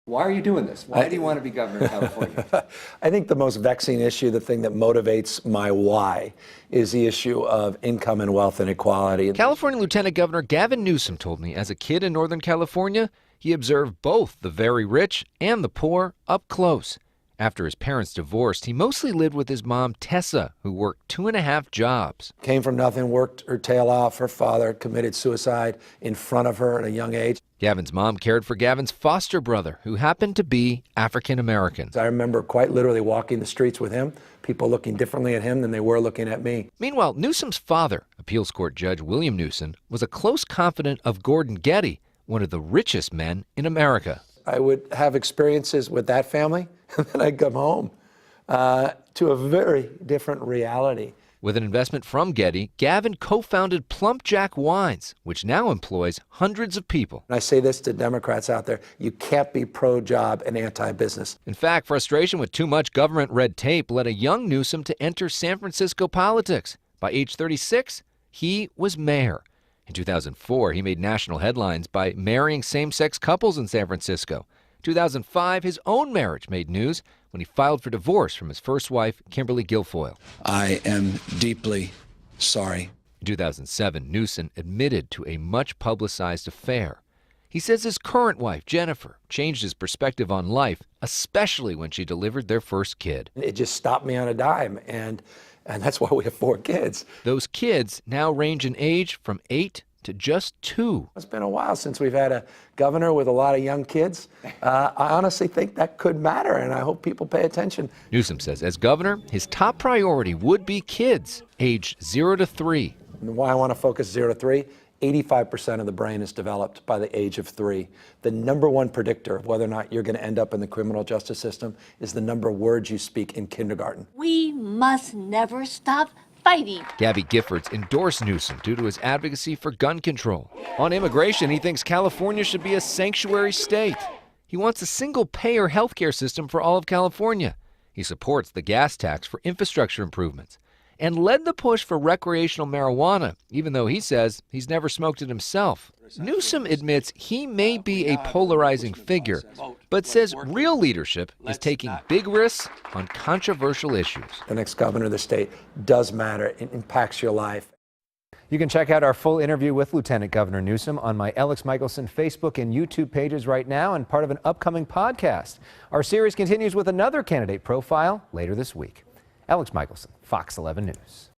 Why are you doing this? Why do you want to be governor of California? I think the most vexing issue, the thing that motivates my why, is the issue of income and wealth inequality. California Lieutenant Governor Gavin Newsom told me as a kid in Northern California, he observed both the very rich and the poor up close. After his parents divorced, he mostly lived with his mom, Tessa, who worked 2.5 jobs. Came from nothing, worked her tail off. Her father committed suicide in front of her at a young age. Gavin's mom cared for Gavin's foster brother, who happened to be African American. I remember quite literally walking the streets with him, people looking differently at him than they were looking at me. Meanwhile, Newsom's father, appeals court judge William Newsom, was a close confidant of Gordon Getty, one of the richest men in America. I would have experiences with that family, and then I'd come home to a very different reality. With an investment from Getty, Gavin co-founded Plump Jack Wines, which now employs hundreds of people. And I say this to Democrats out there, you can't be pro-job and anti-business. In fact, frustration with too much government red tape led a young Newsom to enter San Francisco politics. By age 36, he was mayor. In 2004, he made national headlines by marrying same-sex couples in San Francisco. 2005, his own marriage made news when he filed for divorce from his first wife, Kimberly Guilfoyle. I am deeply sorry. In 2007, Newsom admitted to a much-publicized affair. He says his current wife, Jennifer, changed his perspective on life, especially when she delivered their first kid. It just stopped me on a dime, and that's why we have 4 kids. Those kids now range in age from 8 to just 2. It's been a while since we've had a governor with a lot of young kids. I honestly think that could matter, and I hope people pay attention. Newsom says as governor, his top priority would be kids aged 0 to 3. And why I want to focus 0 to 3, 85% of the brain is developed by the age of 3. The number one predictor of whether or not you're going to end up in the criminal justice system is the number of words you speak in kindergarten. We must never stop fighting. Gabby Giffords endorsed Newsom due to his advocacy for gun control. On immigration, he thinks California should be a sanctuary state. He wants a single-payer health care system for all of California. He supports the gas tax for infrastructure improvements and led the push for recreational marijuana, even though he says he's never smoked it himself. Newsom admits he may be a polarizing figure, but says real leadership is taking big risks on controversial issues. The next governor of the state does matter. It impacts your life. You can check out our full interview with Lieutenant Governor Newsom on my Elex Michaelson Facebook and YouTube pages right now, and part of an upcoming podcast. Our series continues with another candidate profile later this week. Elex Michaelson, Fox 11 News.